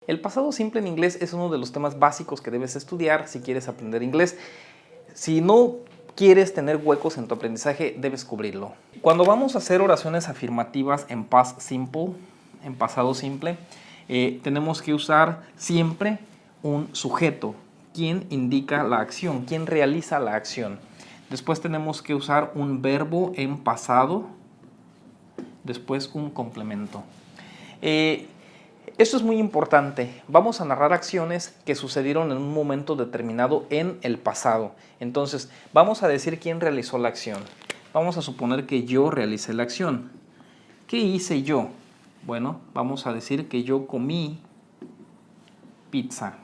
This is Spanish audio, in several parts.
El pasado simple en inglés es uno de los temas básicos que debes estudiar si quieres aprender inglés. Si no quieres tener huecos en tu aprendizaje, debes cubrirlo. Cuando vamos a hacer oraciones afirmativas en past simple, en pasado simple, tenemos que usar siempre un sujeto, quien indica la acción, quien realiza la acción. Después tenemos que usar un verbo en pasado, después un complemento. Esto es muy importante. Vamos a narrar acciones que sucedieron en un momento determinado en el pasado. Entonces, vamos a decir quién realizó la acción. Vamos a suponer que yo realicé la acción. ¿Qué hice yo? Bueno, vamos a decir que yo comí pizza.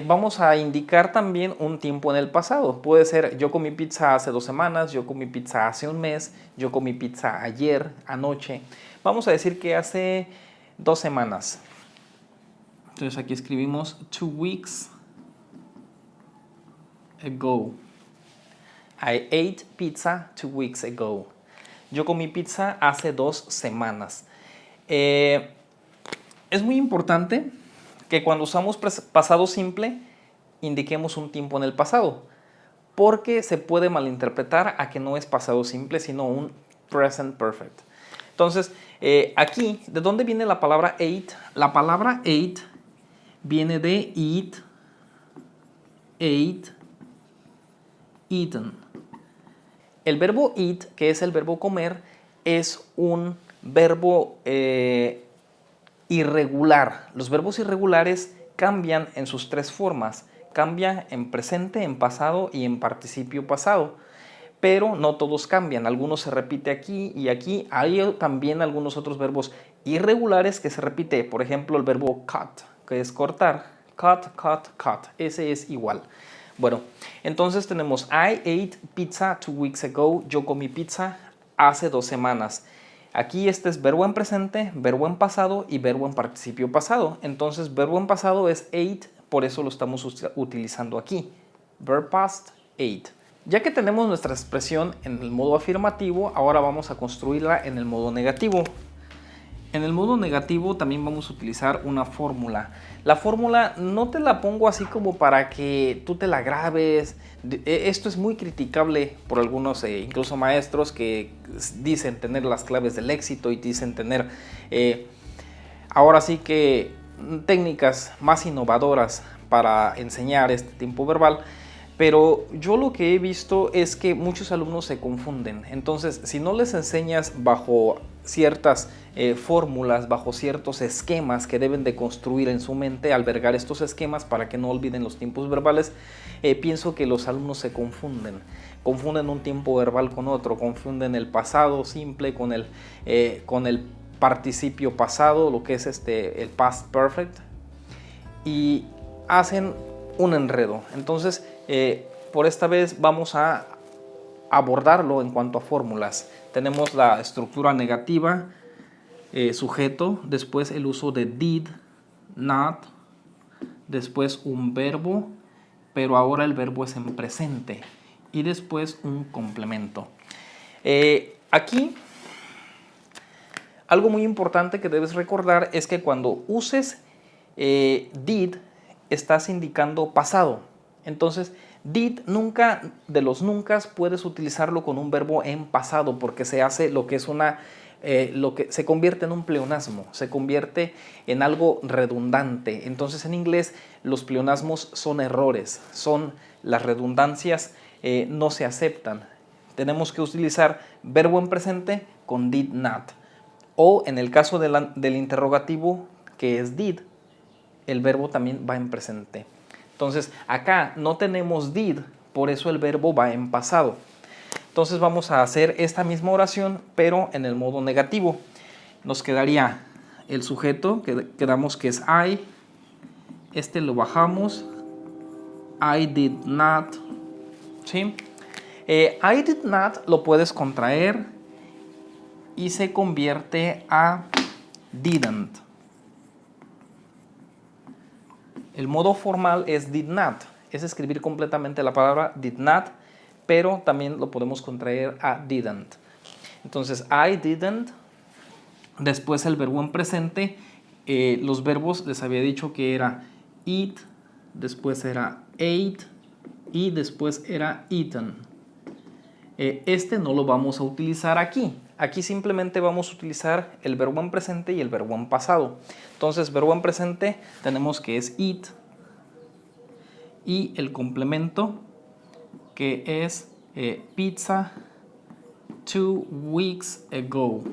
Vamos a indicar también un tiempo en el pasado. Puede ser yo comí pizza hace 2 semanas, yo comí pizza hace un mes, yo comí pizza ayer, anoche. Vamos a decir que hace 2 semanas. Entonces aquí escribimos 2 weeks ago. I ate pizza 2 weeks ago. Yo comí pizza hace 2 semanas. Es muy importante que cuando usamos pasado simple indiquemos un tiempo en el pasado, porque se puede malinterpretar a que no es pasado simple, sino un present perfect. Entonces, aquí, ¿de dónde viene la palabra ate? La palabra ate viene de eat, ate, eaten. El verbo eat, que es el verbo comer, es un verbo irregular. Los verbos irregulares cambian en sus 3 formas. Cambia en presente, en pasado y en participio pasado. Pero no todos cambian. Algunos se repite aquí y aquí. Hay también algunos otros verbos irregulares que se repite. Por ejemplo, el verbo cut, que es cortar. Cut, cut, cut. Ese es igual. Bueno, entonces tenemos I ate pizza 2 weeks ago. Yo comí pizza hace 2 semanas. Aquí este es verbo en presente, verbo en pasado y verbo en participio pasado. Entonces, verbo en pasado es ate, por eso lo estamos utilizando aquí. Verb past, ate. Ya que tenemos nuestra expresión en el modo afirmativo, ahora vamos a construirla en el modo negativo. En el modo negativo también vamos a utilizar una fórmula. La fórmula no te la pongo así como para que tú te la grabes. Esto es muy criticable por algunos, incluso maestros, que dicen tener las claves del éxito y dicen tener, ahora sí que, técnicas más innovadoras para enseñar este tiempo verbal. Pero yo lo que he visto es que muchos alumnos se confunden. Entonces, si no les enseñas bajo ciertas fórmulas, bajo ciertos esquemas que deben de construir en su mente, albergar estos esquemas para que no olviden los tiempos verbales, pienso que los alumnos se confunden. Confunden un tiempo verbal con otro, confunden el pasado simple con el participio pasado, lo que es el past perfect, y hacen un enredo. Entonces, por esta vez vamos a abordarlo en cuanto a fórmulas. Tenemos la estructura negativa, sujeto, después el uso de did, not, después un verbo, pero ahora el verbo es en presente, y después un complemento. Aquí, algo muy importante que debes recordar es que cuando uses did, estás indicando pasado. Entonces, did nunca, de los nunca, puedes utilizarlo con un verbo en pasado porque se hace lo que es lo que se convierte en un pleonasmo, se convierte en algo redundante. Entonces, en inglés, los pleonasmos son errores, son las redundancias, no se aceptan. Tenemos que utilizar verbo en presente con did not. O en el caso del interrogativo, que es did, el verbo también va en presente. Entonces, acá no tenemos did, por eso el verbo va en pasado. Entonces vamos a hacer esta misma oración, pero en el modo negativo. Nos quedaría el sujeto, que quedamos que es I. Este lo bajamos. I did not. ¿Sí? I did not lo puedes contraer y se convierte a didn't. El modo formal es did not, es escribir completamente la palabra did not, pero también lo podemos contraer a didn't. Entonces, I didn't Después el verbo en presente, los verbos les había dicho que era eat, después era ate y después era eaten. Este no lo vamos a utilizar aquí. Aquí simplemente vamos a utilizar el verbo en presente y el verbo en pasado. Entonces, verbo en presente tenemos que es eat y el complemento que es pizza 2 weeks ago.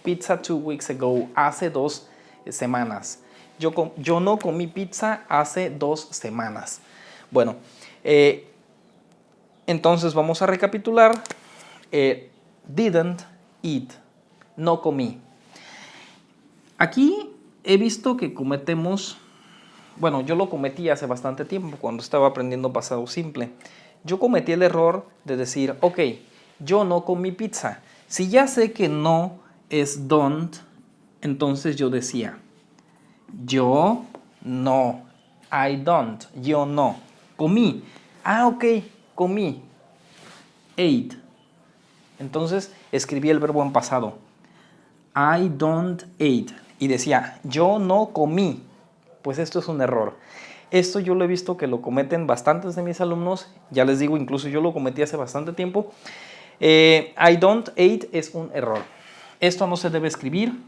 Pizza 2 weeks ago, hace 2 semanas. Yo no comí pizza hace 2 semanas. Bueno, entonces vamos a recapitular. Didn't eat, no comí. Aquí he visto que cometemos, bueno, yo lo cometí hace bastante tiempo cuando estaba aprendiendo pasado simple. Yo cometí el error de decir, ok, yo no comí pizza. Si ya sé que no es don't, entonces yo decía, yo no, I don't, yo no. Comí, ok, comí, ate. Entonces escribí el verbo en pasado, I don't ate. Y decía, yo no comí. Pues esto es un error. Esto yo lo he visto que lo cometen bastantes de mis alumnos. Ya les digo, incluso yo lo cometí hace bastante tiempo. I don't ate es un error. Esto no se debe escribir.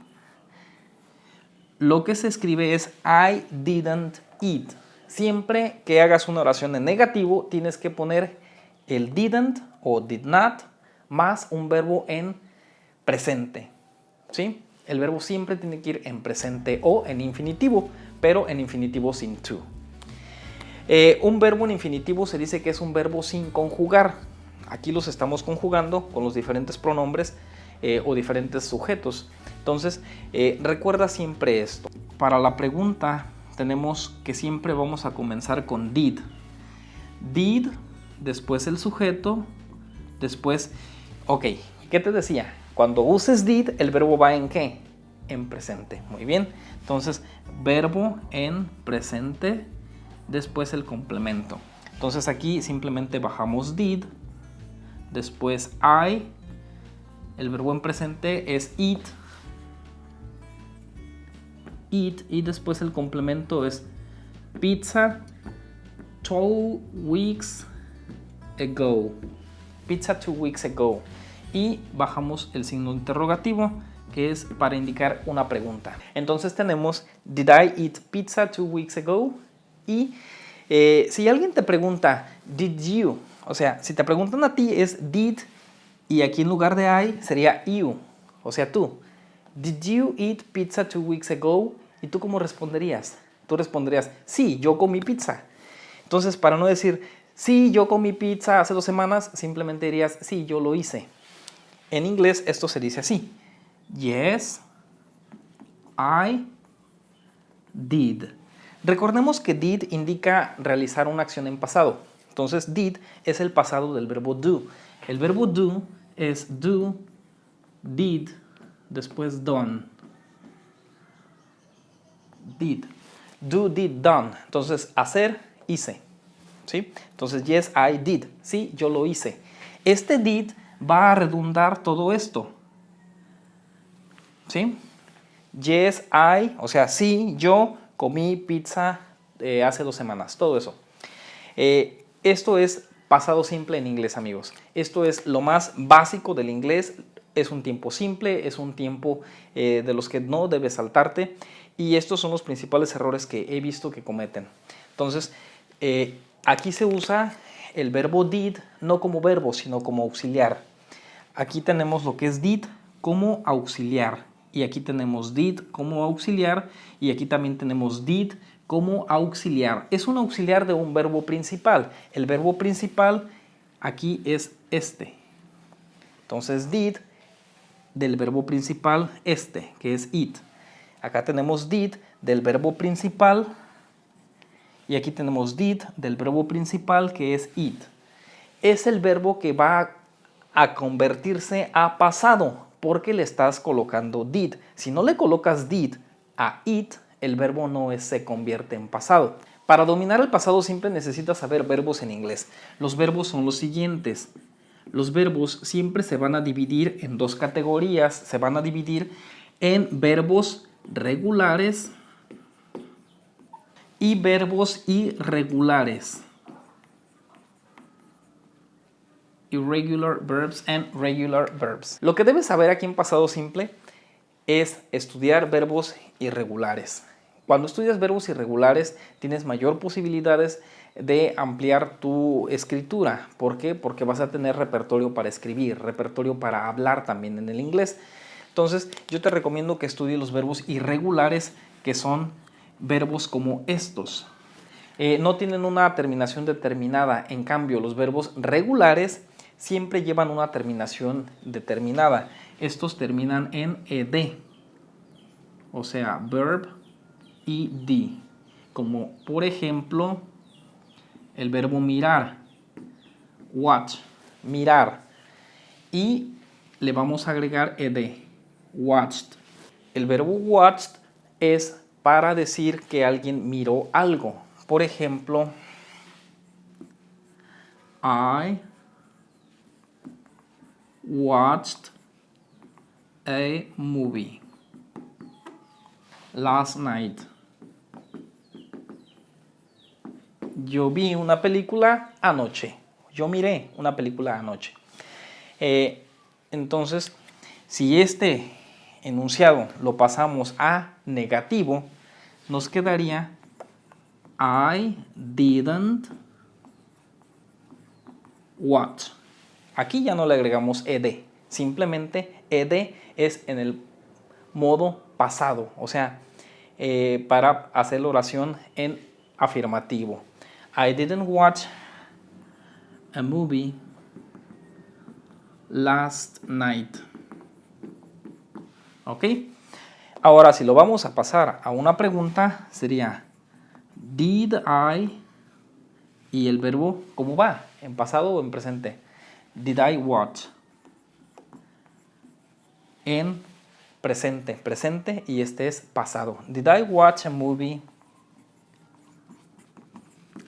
Lo que se escribe es I didn't eat. Siempre que hagas una oración en negativo, tienes que poner el didn't o did not más un verbo en presente. ¿Sí? El verbo siempre tiene que ir en presente o en infinitivo, pero en infinitivo sin to. Un verbo en infinitivo se dice que es un verbo sin conjugar. Aquí los estamos conjugando con los diferentes pronombres o diferentes sujetos. Entonces, recuerda siempre esto. Para la pregunta tenemos que siempre vamos a comenzar con did. Did, después el sujeto, después... Ok, ¿qué te decía? Cuando uses did, el verbo va en ¿qué? En presente. Muy bien. Entonces, verbo en presente, después el complemento. Entonces aquí simplemente bajamos did, después I, el verbo en presente es eat, y después el complemento es pizza 2 weeks ago. Pizza 2 weeks ago. Y bajamos el signo interrogativo, que es para indicar una pregunta. Entonces tenemos did I eat pizza 2 weeks ago? Y si alguien te pregunta did you, o sea, si te preguntan a ti es did y aquí en lugar de I sería you, o sea tú. Did you eat pizza 2 weeks ago? ¿Y tú cómo responderías? Tú responderías, sí, yo comí pizza. Entonces, para no decir, sí, yo comí pizza hace 2 semanas, simplemente dirías, sí, yo lo hice. En inglés esto se dice así. Yes, I did. Recordemos que did indica realizar una acción en pasado. Entonces, did es el pasado del verbo do. El verbo do es do, did, después done. Did. Do, did, done. Entonces, hacer, hice. ¿Sí? Entonces, yes, I did. Sí, yo lo hice. Este did va a redundar todo esto. ¿Sí? Yes, I, o sea, sí, yo comí pizza hace 2 semanas. Todo eso. Esto es pasado simple en inglés, amigos. Esto es lo más básico del inglés. Es un tiempo simple, es un tiempo de los que no debes saltarte. Y estos son los principales errores que he visto que cometen. Entonces, aquí se usa el verbo did no como verbo, sino como auxiliar. Aquí tenemos lo que es did como auxiliar. Y aquí tenemos did como auxiliar. Y aquí también tenemos did como auxiliar. Es un auxiliar de un verbo principal. El verbo principal aquí es este. Entonces, did del verbo principal este, que es it. Acá tenemos did del verbo principal y aquí tenemos did del verbo principal que es it. Es el verbo que va a convertirse a pasado porque le estás colocando did. Si no le colocas did a it, el verbo no se convierte en pasado. Para dominar el pasado simple necesitas saber verbos en inglés. Los verbos son los siguientes. Los verbos siempre se van a dividir en 2 categorías. Se van a dividir en verbos regulares y verbos irregulares. Irregular verbs and regular verbs. Lo que debes saber aquí en pasado simple es estudiar verbos irregulares. Cuando estudias verbos irregulares tienes mayor posibilidades de ampliar tu escritura. ¿Por qué? Porque vas a tener repertorio para escribir, repertorio para hablar también en el inglés. Entonces yo te recomiendo que estudies los verbos irregulares, que son verbos como estos. No tienen una terminación determinada. En cambio, los verbos regulares siempre llevan una terminación determinada. Estos terminan en ed, o sea, verb ed, como por ejemplo el verbo mirar, watch, mirar, y le vamos a agregar ed, watched. El verbo watched es para decir que alguien miró algo. Por ejemplo, I watched a movie last night. Yo vi una película anoche. Yo miré una película anoche. Entonces, si este enunciado lo pasamos a negativo, nos quedaría I didn't watch. Aquí ya no le agregamos ed, simplemente ed es en el modo pasado, o sea, para hacer la oración en afirmativo. I didn't watch a movie last night. ¿Ok? Ahora, si lo vamos a pasar a una pregunta, sería did I, y el verbo, ¿cómo va? ¿En pasado o en presente? Did I watch? En presente, presente, y este es pasado. Did I watch a movie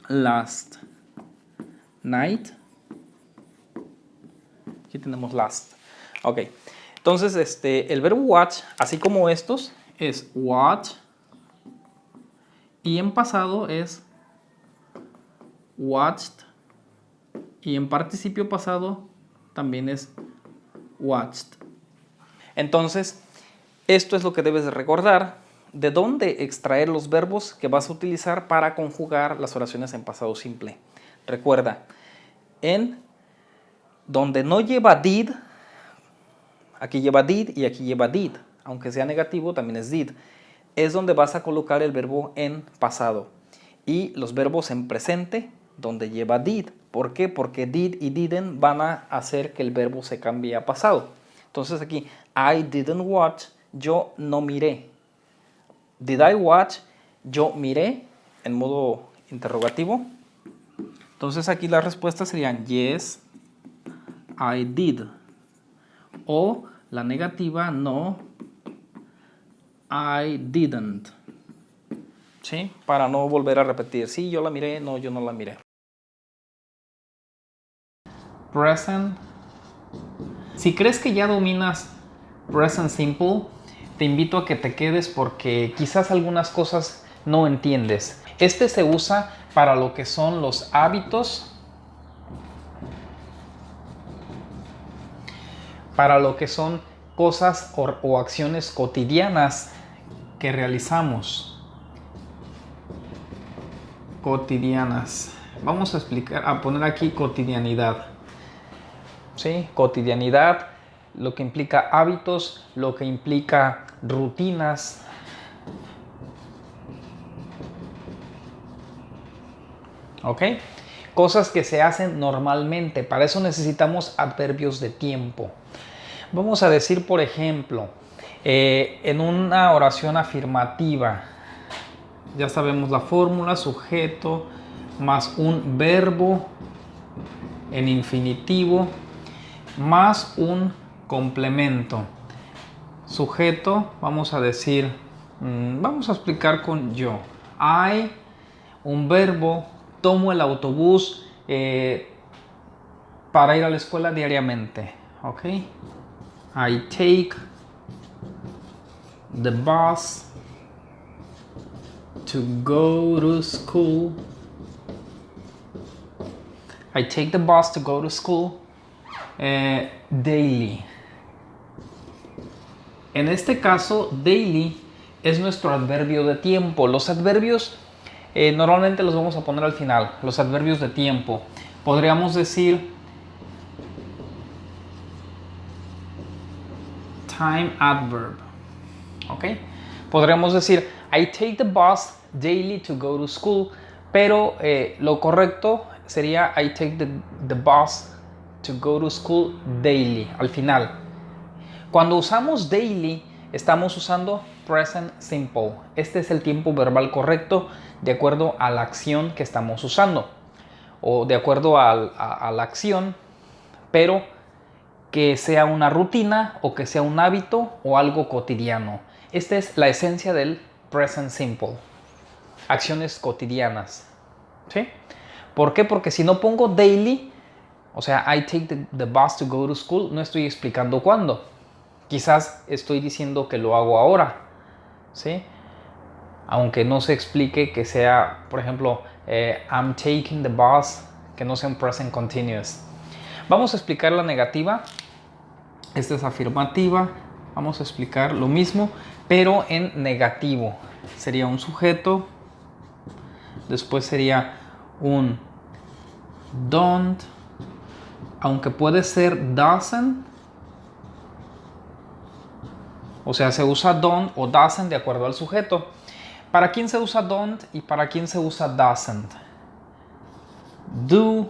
last night? Aquí tenemos last. Ok. Entonces, el verbo watch, así como estos, es watch, y en pasado es watched, y en participio pasado también es watched. Entonces, esto es lo que debes de recordar, de dónde extraer los verbos que vas a utilizar para conjugar las oraciones en pasado simple. Recuerda, en donde no lleva did, aquí lleva did y aquí lleva did, aunque sea negativo también es did, es donde vas a colocar el verbo en pasado. Y los verbos en presente, donde lleva did. ¿Por qué? Porque did y didn't van a hacer que el verbo se cambie a pasado. Entonces aquí, I didn't watch, yo no miré. Did I watch? Yo miré, en modo interrogativo. Entonces aquí las respuestas serían yes, I did. O la negativa, no, I didn't. ¿Sí? Para no volver a repetir, sí, yo la miré, no, yo no la miré. Present. Si crees que ya dominas Present Simple, te invito a que te quedes porque quizás algunas cosas no entiendes. Este se usa para lo que son los hábitos, para lo que son cosas o acciones cotidianas que realizamos. Cotidianas. Vamos a poner aquí cotidianidad. ¿Sí? Cotidianidad, lo que implica hábitos, lo que implica rutinas. ¿Ok? Cosas que se hacen normalmente. Para eso necesitamos adverbios de tiempo. Vamos a decir, por ejemplo, en una oración afirmativa, ya sabemos la fórmula, sujeto más un verbo en infinitivo más un complemento. Sujeto, vamos a decir, vamos a explicar con yo. I, un verbo, tomo el autobús para ir a la escuela diariamente. ¿Ok? I take the bus to go to school. I take the bus to go to school daily. En este caso, daily es nuestro adverbio de tiempo. Los adverbios normalmente los vamos a poner al final, los adverbios de tiempo. Podríamos decir time adverb. ¿Ok? Podríamos decir I take the bus daily to go to school, pero lo correcto sería I take the bus to go to school daily, al final. Cuando usamos daily, estamos usando present simple. Este es el tiempo verbal correcto de acuerdo a la acción que estamos usando, o de acuerdo a la acción, pero que sea una rutina o que sea un hábito o algo cotidiano. Esta es la esencia del present simple. Acciones cotidianas. ¿Sí? ¿Por qué? Porque si no pongo daily, o sea, I take the bus to go to school, no estoy explicando cuándo. Quizás estoy diciendo que lo hago ahora. ¿Sí? Aunque no se explique que sea, por ejemplo, I'm taking the bus, que no sea un present continuous. Vamos a explicar la negativa. Esta es afirmativa. Vamos a explicar lo mismo, pero en negativo. Sería un sujeto. Después sería un don't. Aunque puede ser doesn't. O sea, se usa don't o doesn't de acuerdo al sujeto. ¿Para quién se usa don't y para quién se usa doesn't? Do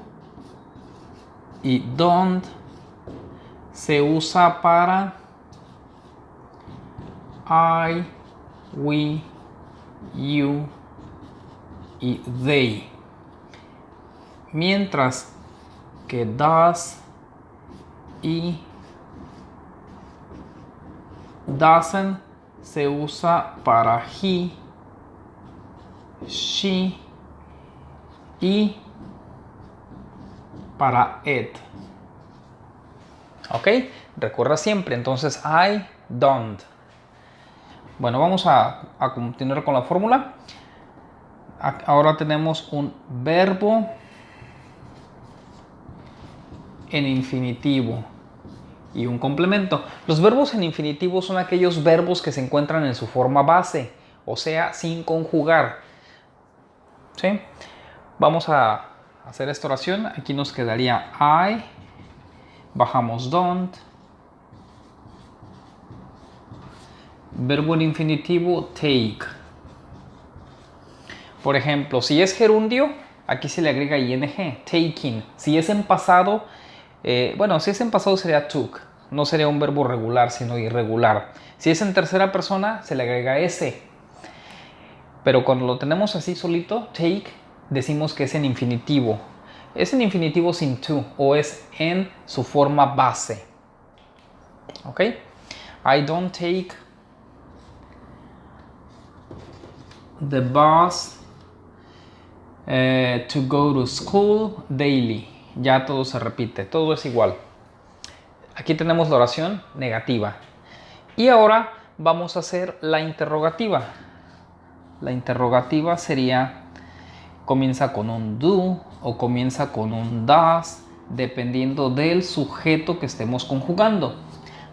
y don't se usa para I, we, you y they. Mientras que does y doesn't se usa para he, she y para it. ¿Ok? Recuerda siempre. Entonces, I don't. Bueno, vamos a continuar con la fórmula. Ahora tenemos un verbo en infinitivo y un complemento. Los verbos en infinitivo son aquellos verbos que se encuentran en su forma base, o sea, sin conjugar. ¿Sí? Vamos a hacer esta oración. Aquí nos quedaría I, bajamos don't, verbo en infinitivo take. Por ejemplo, si es gerundio, aquí se le agrega ing, taking. Si es en pasado, si es en pasado sería took. No sería un verbo regular, sino irregular. Si es en tercera persona, se le agrega s. Pero cuando lo tenemos así solito, take, decimos que es en infinitivo. Es en infinitivo sin to, o es en su forma base. ¿Ok? I don't take the bus to go to school daily. Ya todo se repite, todo es igual. Aquí tenemos la oración negativa. Y ahora vamos a hacer la interrogativa. La interrogativa sería, comienza con un do o comienza con un does, dependiendo del sujeto que estemos conjugando.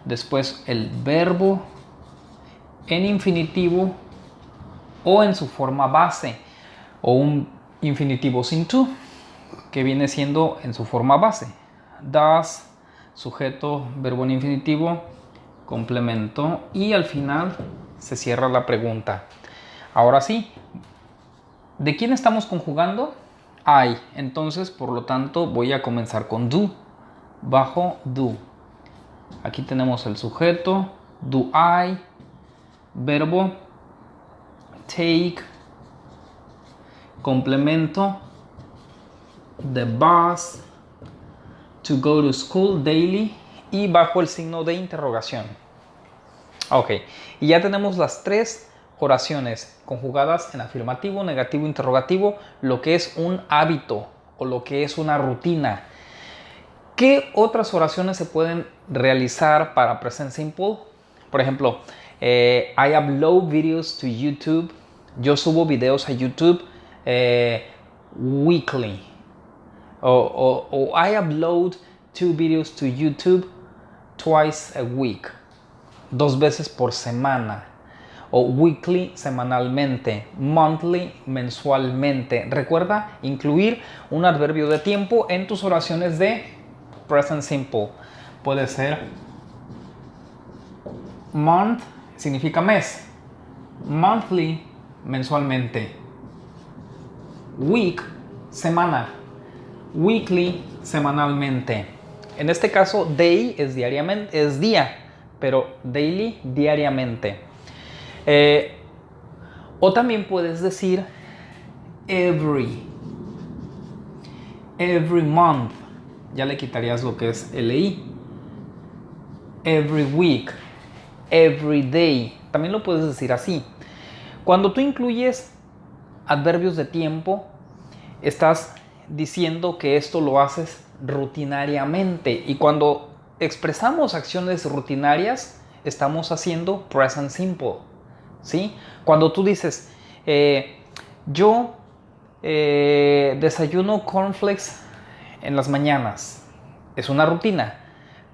Después el verbo en infinitivo o en su forma base, o un infinitivo sin to, que viene siendo en su forma base. Does, sujeto, verbo en infinitivo, complemento, y al final se cierra la pregunta. Ahora sí, ¿de quién estamos conjugando? I. Entonces, por lo tanto, voy a comenzar con do. Bajo do. Aquí tenemos el sujeto, do I, verbo, take, complemento, the bus to go to school daily, y bajo el signo de interrogación. Ok, y ya tenemos las tres oraciones conjugadas en afirmativo, negativo, interrogativo, lo que es un hábito o lo que es una rutina. ¿Qué otras oraciones se pueden realizar para present simple? Por ejemplo, I upload videos to YouTube. Yo subo videos a YouTube weekly. O I upload 2 videos to YouTube twice a week. 2 veces por semana. O weekly, semanalmente. Monthly, mensualmente. Recuerda incluir un adverbio de tiempo en tus oraciones de present simple. Puede ser month, significa mes. Monthly, mensualmente. Week, semana. Weekly, semanalmente. En este caso, day es diariamente, es día, pero daily, diariamente. O también puedes decir every month. Ya le quitarías lo que es LI. Every week, every day. También lo puedes decir así. Cuando tú incluyes adverbios de tiempo, estás diciendo que esto lo haces rutinariamente. Y cuando expresamos acciones rutinarias, estamos haciendo present simple. ¿Sí? Cuando tú dices, yo desayuno cornflakes en las mañanas, es una rutina,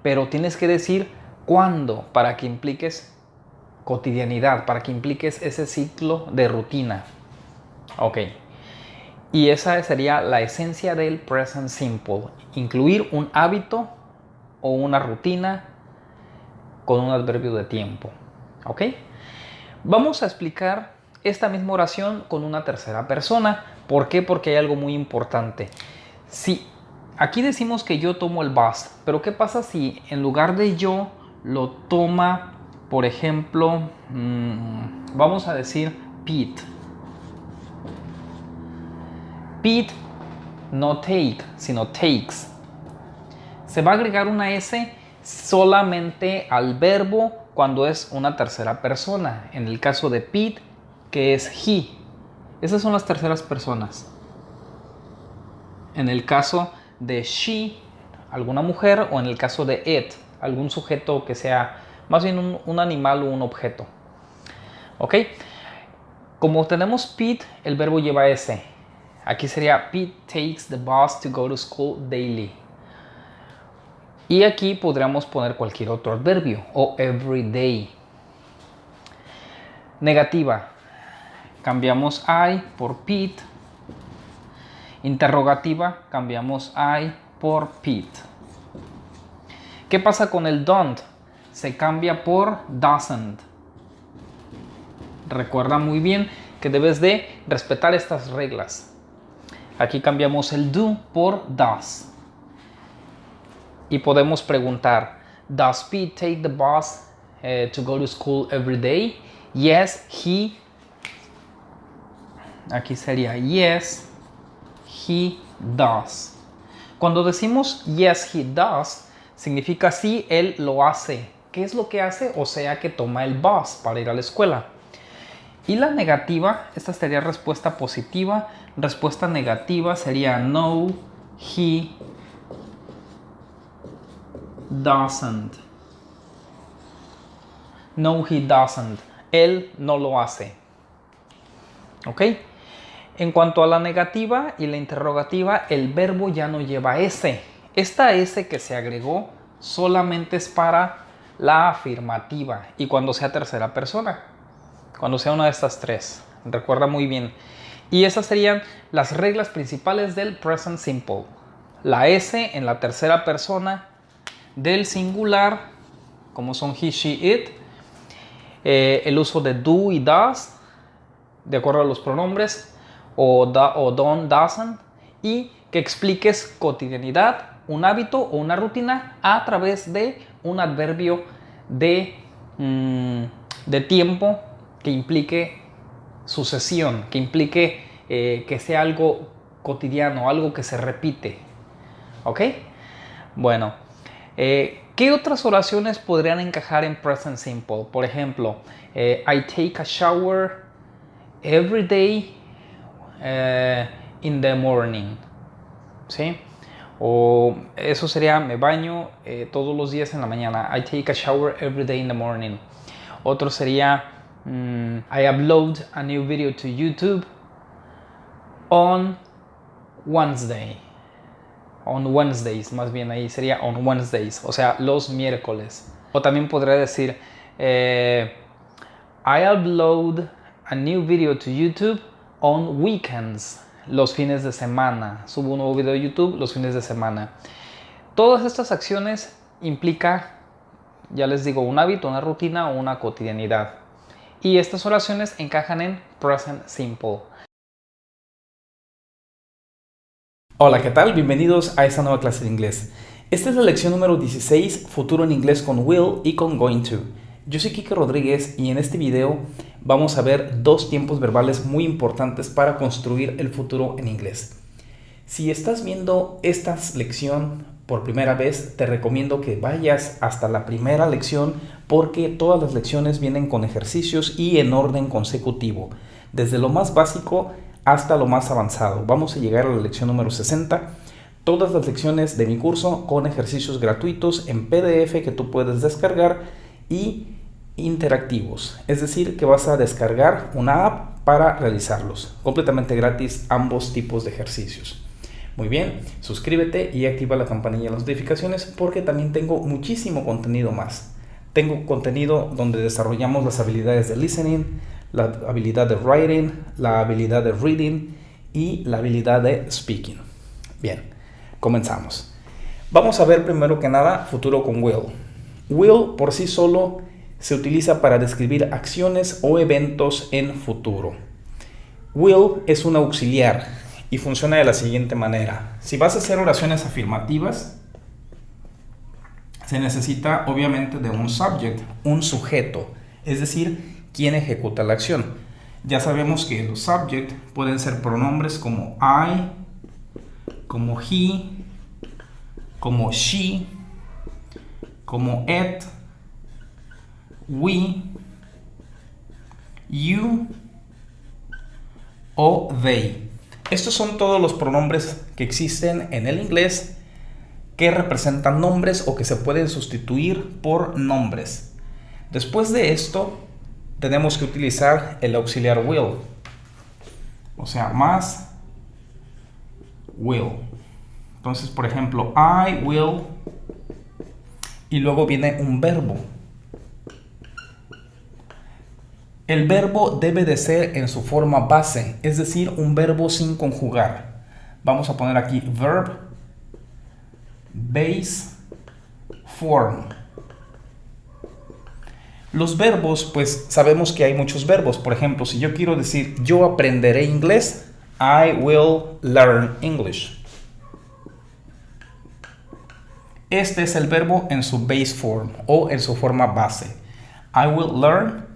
pero tienes que decir cuándo para que impliques cotidianidad, para que impliques ese ciclo de rutina. Ok. Y esa sería la esencia del present simple, incluir un hábito o una rutina con un adverbio de tiempo. ¿Ok? Vamos a explicar esta misma oración con una tercera persona. ¿Por qué? Porque hay algo muy importante. Si aquí decimos que yo tomo el bus, pero ¿qué pasa si en lugar de yo lo toma, por ejemplo, vamos a decir Pete? Pete, no take, sino takes. Se va a agregar una S solamente al verbo cuando es una tercera persona. En el caso de Pete, que es he. Esas son las terceras personas. En el caso de she, alguna mujer, o en el caso de it, algún sujeto que sea más bien un animal o un objeto. ¿Ok? Como tenemos Pete, el verbo lleva S. Aquí sería Pete takes the bus to go to school daily. Y aquí podríamos poner cualquier otro adverbio o every day. Negativa. Cambiamos I por Pete. Interrogativa. Cambiamos I por Pete. ¿Qué pasa con el don't? Se cambia por doesn't. Recuerda muy bien que debes de respetar estas reglas. Aquí cambiamos el do por does. Y podemos preguntar, does Pete take the bus to go to school every day? Yes, he. Aquí sería yes, he does. Cuando decimos yes, he does, significa sí, él lo hace. ¿Qué es lo que hace? O sea, que toma el bus para ir a la escuela. Y la negativa, esta sería respuesta positiva. Respuesta negativa sería no, he doesn't. No, he doesn't. Él no lo hace. ¿Ok? En cuanto a la negativa y la interrogativa, el verbo ya no lleva S. Esta S que se agregó solamente es para la afirmativa y cuando sea tercera persona. Cuando sea una de estas tres. Recuerda muy bien. Y esas serían las reglas principales del present simple. La S en la tercera persona del singular, como son he, she, it. El uso de do y does, de acuerdo a los pronombres, o don't, doesn't. Y que expliques cotidianidad, un hábito o una rutina a través de un adverbio de tiempo que implique sucesión, que implique que sea algo cotidiano, algo que se repite. ¿Ok? Bueno, ¿qué otras oraciones podrían encajar en present simple? Por ejemplo, I take a shower every day in the morning. ¿Sí? O eso sería, me baño todos los días en la mañana. I take a shower every day in the morning. Otro sería I upload a new video to YouTube on Wednesday. On Wednesdays, más bien ahí sería on Wednesdays, o sea, los miércoles. O también podría decir I upload a new video to YouTube on weekends, los fines de semana. Subo un nuevo video de YouTube los fines de semana. Todas estas acciones implica, ya les digo, un hábito, una rutina o una cotidianidad. Y estas oraciones encajan en present simple. Hola, ¿qué tal? Bienvenidos a esta nueva clase de inglés. Esta es la lección número 16, futuro en inglés con will y con going to. Yo soy Kike Rodríguez y en este video vamos a ver dos tiempos verbales muy importantes para construir el futuro en inglés. Si estás viendo esta lección por primera vez, te recomiendo que vayas hasta la primera lección porque todas las lecciones vienen con ejercicios y en orden consecutivo, desde lo más básico hasta lo más avanzado. Vamos a llegar a la lección número 60. Todas las lecciones de mi curso con ejercicios gratuitos en PDF que tú puedes descargar y interactivos. Es decir, que vas a descargar una app para realizarlos. Completamente gratis ambos tipos de ejercicios. Muy bien, suscríbete y activa la campanilla de las notificaciones porque también tengo muchísimo contenido más. Tengo contenido donde desarrollamos las habilidades de listening, la habilidad de writing, la habilidad de reading y la habilidad de speaking. Bien, comenzamos. Vamos a ver primero que nada futuro con will. Will por sí solo se utiliza para describir acciones o eventos en futuro. Will es un auxiliar y funciona de la siguiente manera. Si vas a hacer oraciones afirmativas, se necesita obviamente de un subject, un sujeto, es decir, quien ejecuta la acción. Ya sabemos que los subject pueden ser pronombres como I, como he, como she, como it, we, you o they. Estos son todos los pronombres que existen en el inglés que representan nombres o que se pueden sustituir por nombres. Después de esto, tenemos que utilizar el auxiliar will, o sea, más will. Entonces, por ejemplo, I will, y luego viene un verbo. El verbo debe de ser en su forma base, es decir, un verbo sin conjugar. Vamos a poner aquí verb base form. Los verbos, pues sabemos que hay muchos verbos. Por ejemplo, si yo quiero decir yo aprenderé inglés, I will learn English. Este es el verbo en su base form o en su forma base. I will learn.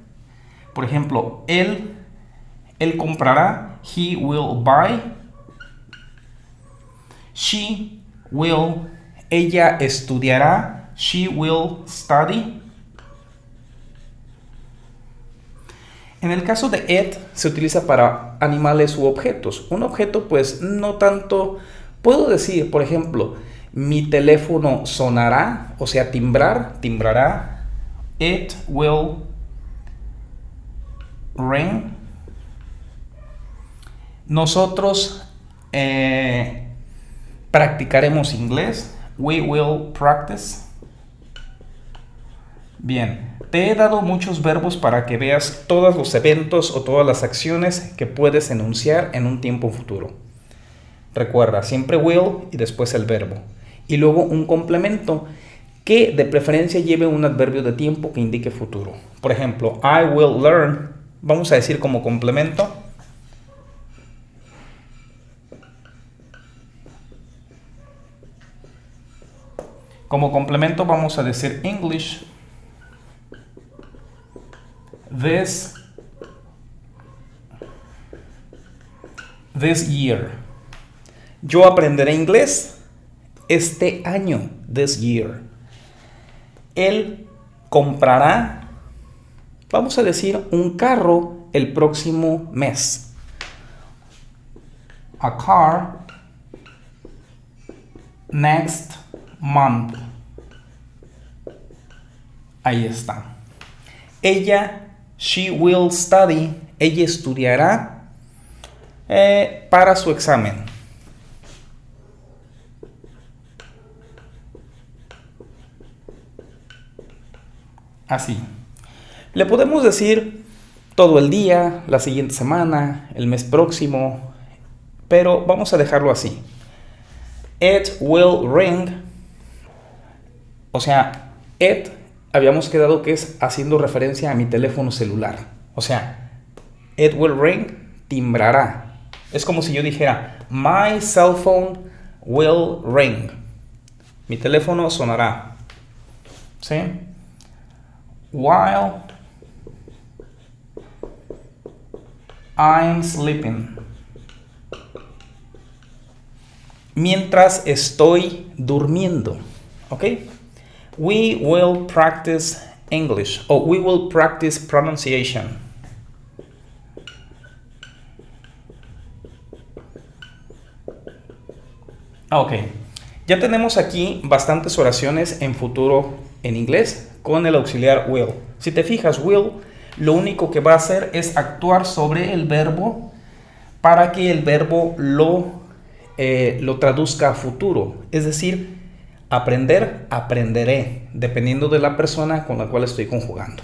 Por ejemplo, él comprará, he will buy. She will, ella estudiará, she will study. En el caso de it, se utiliza para animales u objetos. Un objeto, pues, no tanto. Puedo decir, por ejemplo, mi teléfono sonará, o sea, timbrará. It will ring. Nosotros practicaremos inglés. We will practice. Bien, te he dado muchos verbos para que veas todos los eventos o todas las acciones que puedes enunciar en un tiempo futuro. Recuerda, siempre will y después el verbo. Y luego un complemento que de preferencia lleve un adverbio de tiempo que indique futuro. Por ejemplo, I will learn. Vamos a decir como complemento. Como complemento vamos a decir English this year. Yo aprenderé inglés este año, this year. Él comprará, vamos a decir, un carro el próximo mes. A car next month. Ahí está. she will study, ella estudiará para su examen. Así. Le podemos decir todo el día, la siguiente semana, el mes próximo, pero vamos a dejarlo así. It will ring. O sea, it habíamos quedado que es haciendo referencia a mi teléfono celular. O sea, it will ring, timbrará. Es como si yo dijera, my cell phone will ring. Mi teléfono sonará. ¿Sí? While I'm sleeping. Mientras estoy durmiendo. ¿Ok? We will practice English. O we will practice pronunciation. Ok. Ya tenemos aquí bastantes oraciones en futuro en inglés con el auxiliar will. Si te fijas, will lo único que va a hacer es actuar sobre el verbo para que el verbo lo traduzca a futuro. Es decir, aprender, aprenderé, dependiendo de la persona con la cual estoy conjugando.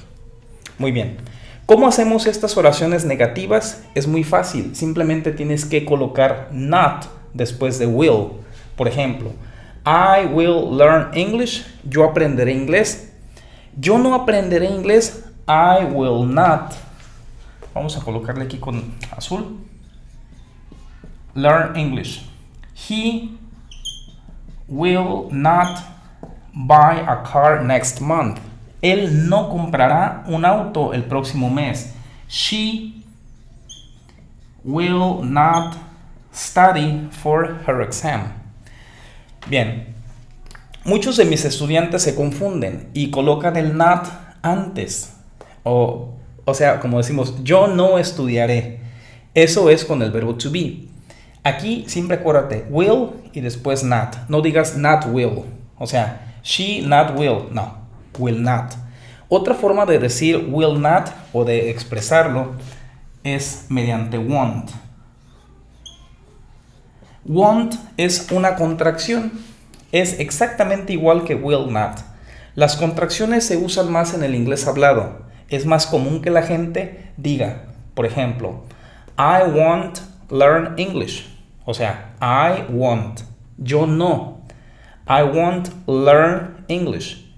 Muy bien. ¿Cómo hacemos estas oraciones negativas? Es muy fácil. Simplemente tienes que colocar not después de will. Por ejemplo, I will learn English. Yo aprenderé inglés. Yo no aprenderé inglés. I will not. Vamos a colocarle aquí con azul. Learn English. He will not buy a car next month. Él no comprará un auto el próximo mes. She will not study for her exam. Bien, muchos de mis estudiantes se confunden y colocan el not antes. O sea, como decimos, yo no estudiaré. Eso es con el verbo to be. Aquí siempre acuérdate, will y después not. No digas not will. O sea, she not will. No, will not. Otra forma de decir will not o de expresarlo es mediante won't. Won't es una contracción. Es exactamente igual que will not. Las contracciones se usan más en el inglés hablado. Es más común que la gente diga, por ejemplo, I won't learn English. O sea, I won't. Yo no. I won't learn English.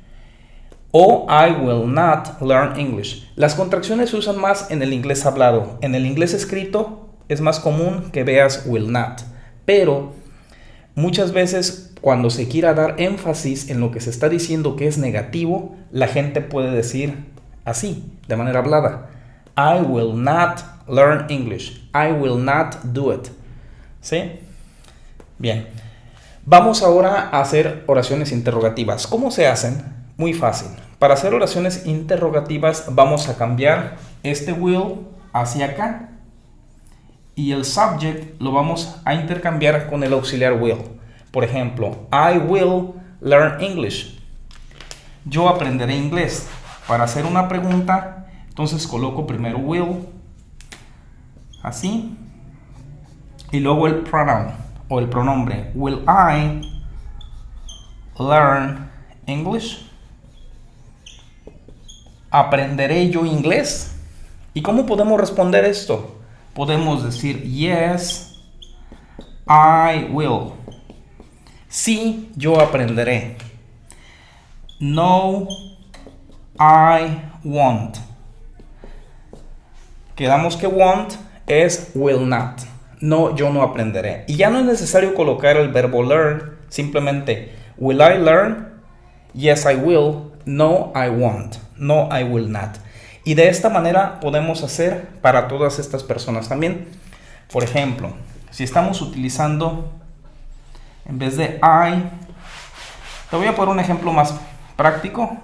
O I will not learn English. Las contracciones se usan más en el inglés hablado. En el inglés escrito es más común que veas will not. Pero muchas veces cuando se quiera dar énfasis en lo que se está diciendo que es negativo, la gente puede decir así, de manera hablada. I will not learn English. I will not do it. ¿Sí? Bien. Vamos ahora a hacer oraciones interrogativas. ¿Cómo se hacen? Muy fácil. Para hacer oraciones interrogativas vamos a cambiar este will hacia acá. Y el subject lo vamos a intercambiar con el auxiliar will. Por ejemplo, I will learn English. Yo aprenderé inglés. Para hacer una pregunta, entonces coloco primero will, así, y luego el pronoun o el pronombre. Will I learn English? ¿Aprenderé yo inglés? ¿Y cómo podemos responder esto? Podemos decir yes, I will. Sí, yo aprenderé. No, I won't. Quedamos que won't es will not. No, yo no aprenderé. Y ya no es necesario colocar el verbo learn. Simplemente, will I learn? Yes, I will. No, I won't. No, I will not. Y de esta manera podemos hacer para todas estas personas también. Por ejemplo, si estamos utilizando en vez de I, te voy a poner un ejemplo más práctico.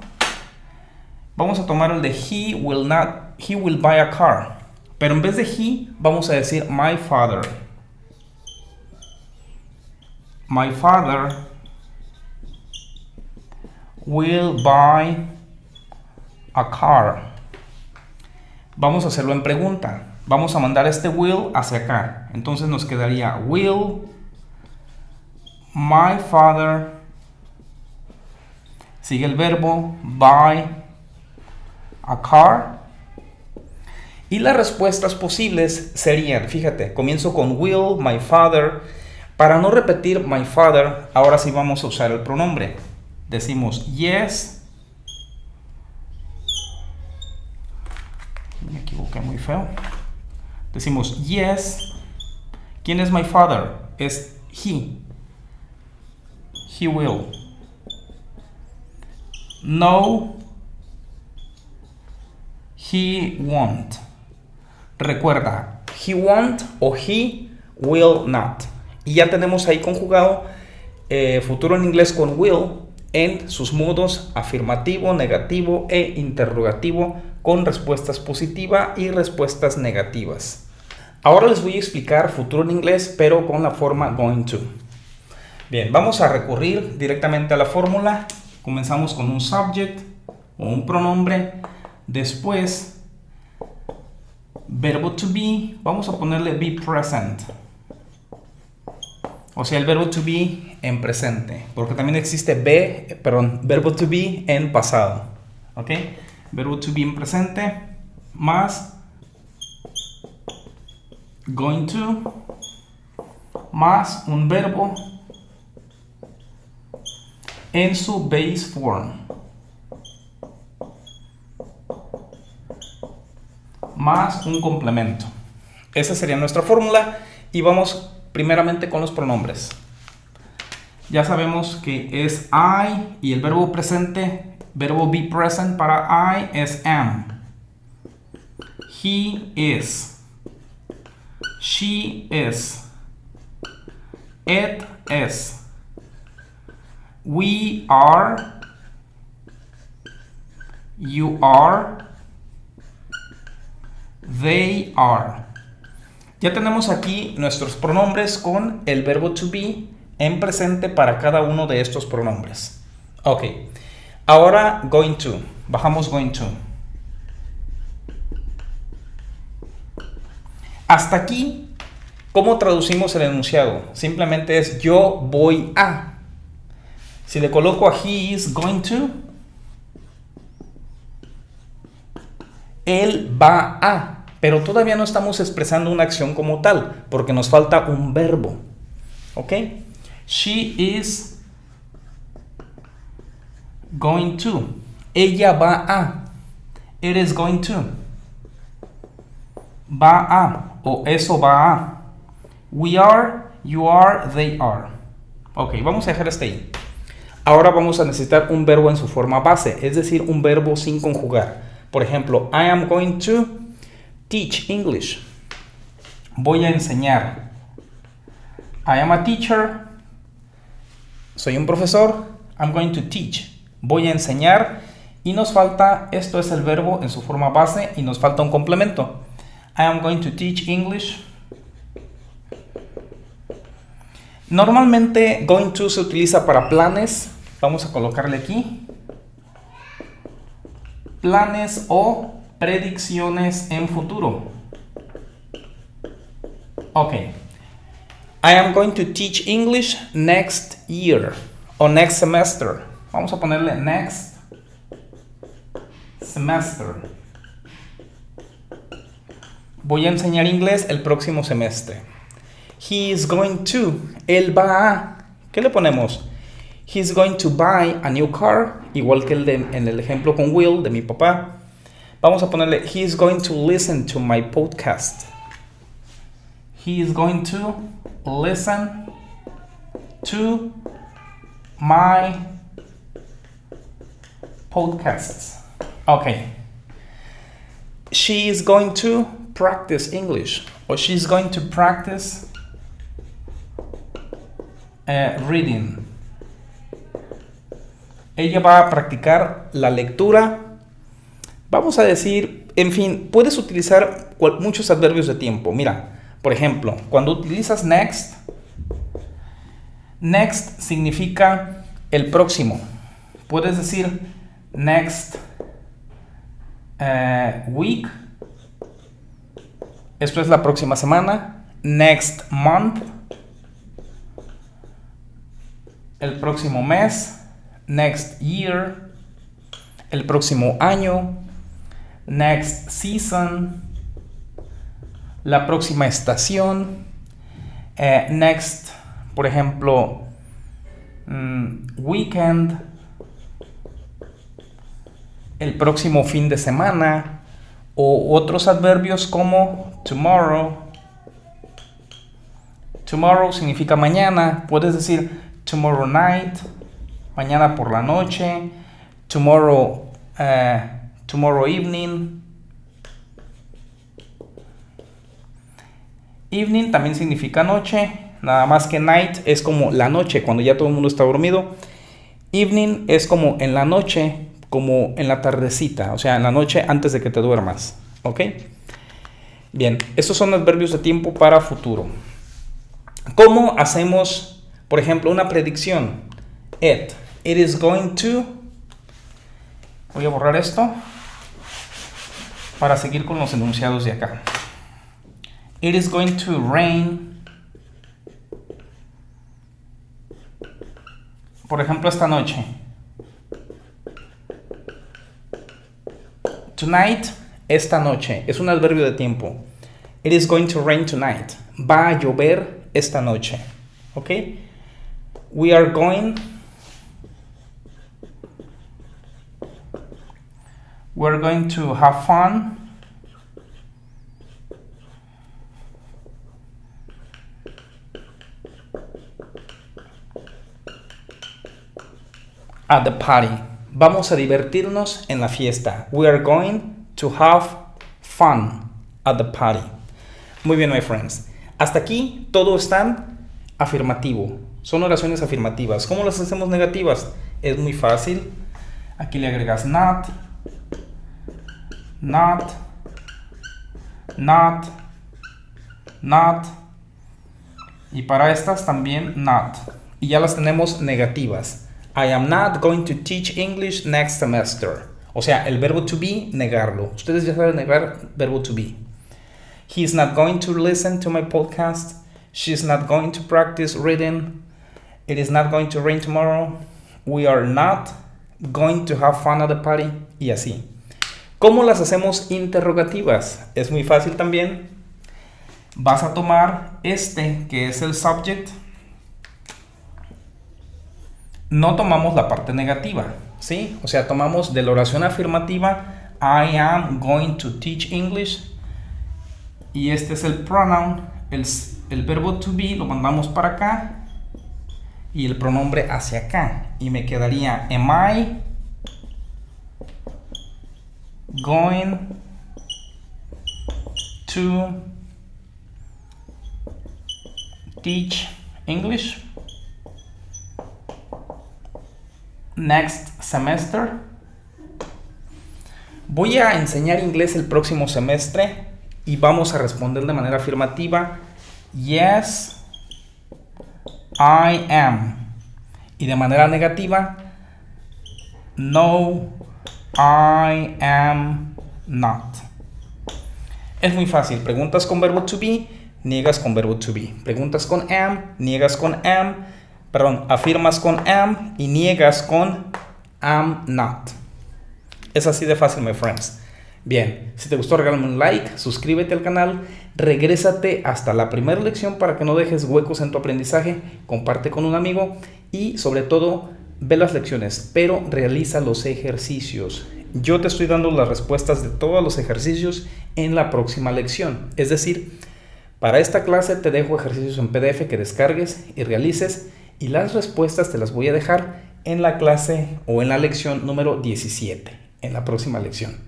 Vamos a tomar el de he will buy a car. Pero en vez de he, vamos a decir my father. My father will buy a car. Vamos a hacerlo en pregunta. Vamos a mandar este will hacia acá. Entonces nos quedaría will my father, sigue el verbo, buy a car. Y las respuestas posibles serían, fíjate, comienzo con will my father. Para no repetir my father, ahora sí vamos a usar el pronombre. Decimos yes. Me equivoqué muy feo. Decimos yes. ¿Quién es my father? Es he. He will. No. He won't. Recuerda, he won't o he will not. Y ya tenemos ahí conjugado futuro en inglés con will en sus modos afirmativo, negativo e interrogativo con respuestas positivas y respuestas negativas. Ahora les voy a explicar futuro en inglés, pero con la forma going to. Bien, vamos a recurrir directamente a la fórmula. Comenzamos con un subject o un pronombre. Después, verbo to be, vamos a ponerle be present. O sea, el verbo to be en presente, porque también existe verbo to be en pasado. ¿Ok? Verbo to be en presente más going to más un verbo en su base form más un complemento. Esa sería nuestra fórmula y vamos primeramente con los pronombres. Ya sabemos que es I y el verbo presente, verbo be present para I es am. He is. She is. It is. We are. You are. They are. Ya tenemos aquí nuestros pronombres con el verbo to be en presente para cada uno de estos pronombres. Ok. Ahora going to. Bajamos going to. Hasta aquí, ¿cómo traducimos el enunciado? Simplemente es yo voy a. Si le coloco a he is going to, él va a. Pero todavía no estamos expresando una acción como tal, porque nos falta un verbo. ¿Ok? She is going to. Ella va a. It is going to. Va a. O eso va a. We are, you are, they are. Ok, vamos a dejar ahí. Ahora vamos a necesitar un verbo en su forma base, es decir, un verbo sin conjugar. Por ejemplo, I am going to teach English. Voy a enseñar. I am a teacher. Soy un profesor. I'm going to teach. Voy a enseñar. Y nos falta, esto es el verbo en su forma base y nos falta un complemento. I am going to teach English. Normalmente going to se utiliza para planes. Vamos a colocarle aquí. Planes o predicciones en futuro. Ok. I am going to teach English next year o next semester. Vamos a ponerle next semester. Voy a enseñar inglés el próximo semestre. He is going to. Él va a. ¿Qué le ponemos? He is going to buy a new car. Igual que en el ejemplo con Will de mi papá. Vamos a ponerle, he is going to listen to my podcast. He is going to listen to my podcasts. Okay. She is going to practice English. Or she's going to practice reading. Ella va a practicar la lectura. Vamos a decir, en fin, puedes utilizar muchos adverbios de tiempo. Mira, por ejemplo, cuando utilizas next, next significa el próximo. Puedes decir next week Esto es la próxima semana. Next month. El próximo mes. Next year. El próximo año. Next season. La próxima estación. Next, por ejemplo, weekend. El próximo fin de semana. O otros adverbios como tomorrow. Tomorrow significa mañana. Puedes decir tomorrow night, mañana por la noche. Tomorrow evening. Evening también significa noche. Nada más que night es como la noche, cuando ya todo el mundo está dormido. Evening es como en la noche, como en la tardecita, o sea, en la noche antes de que te duermas, ¿ok? Bien, estos son adverbios de tiempo para futuro. ¿Cómo hacemos, por ejemplo, una predicción? It is going to... Voy a borrar esto para seguir con los enunciados de acá. It is going to rain. Por ejemplo, esta noche. Tonight, esta noche. Es un adverbio de tiempo. It is going to rain tonight. Va a llover esta noche. ¿Ok? We are going to have fun. At the party. Vamos a divertirnos en la fiesta. We are going to have fun at the party. Muy bien, my friends. Hasta aquí todo está afirmativo. Son oraciones afirmativas. ¿Cómo las hacemos negativas? Es muy fácil. Aquí le agregas not, not, not, not. Y para estas también not. Y ya las tenemos negativas. I am not going to teach English next semester. O sea, el verbo to be, negarlo. Ustedes ya saben negar verbo to be. He is not going to listen to my podcast. She is not going to practice reading. It is not going to rain tomorrow. We are not going to have fun at the party. Y así. ¿Cómo las hacemos interrogativas? Es muy fácil también. Vas a tomar este, que es el subject. No tomamos la parte negativa, ¿sí? O sea, tomamos de la oración afirmativa, I am going to teach English. Y este es el pronoun, el verbo to be lo mandamos para acá. Y el pronombre hacia acá. Y me quedaría, am I going to teach English next semester? Voy a enseñar inglés el próximo semestre y vamos a responder de manera afirmativa. Yes, I am. Y de manera negativa, no, I am not. Es muy fácil. Preguntas con verbo to be, niegas con verbo to be. Preguntas con am, niegas con am. Perdón, afirmas con am y niegas con am not. Es así de fácil, my friends. Bien, si te gustó regálame un like, suscríbete al canal, regrésate hasta la primera lección para que no dejes huecos en tu aprendizaje, comparte con un amigo y sobre todo ve las lecciones, pero realiza los ejercicios. Yo te estoy dando las respuestas de todos los ejercicios en la próxima lección. Es decir, para esta clase te dejo ejercicios en PDF que descargues y realices y las respuestas te las voy a dejar en la clase o en la lección número 17, en la próxima lección.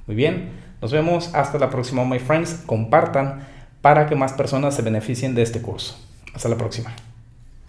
Muy bien, nos vemos hasta la próxima, my friends. Compartan para que más personas se beneficien de este curso. Hasta la próxima.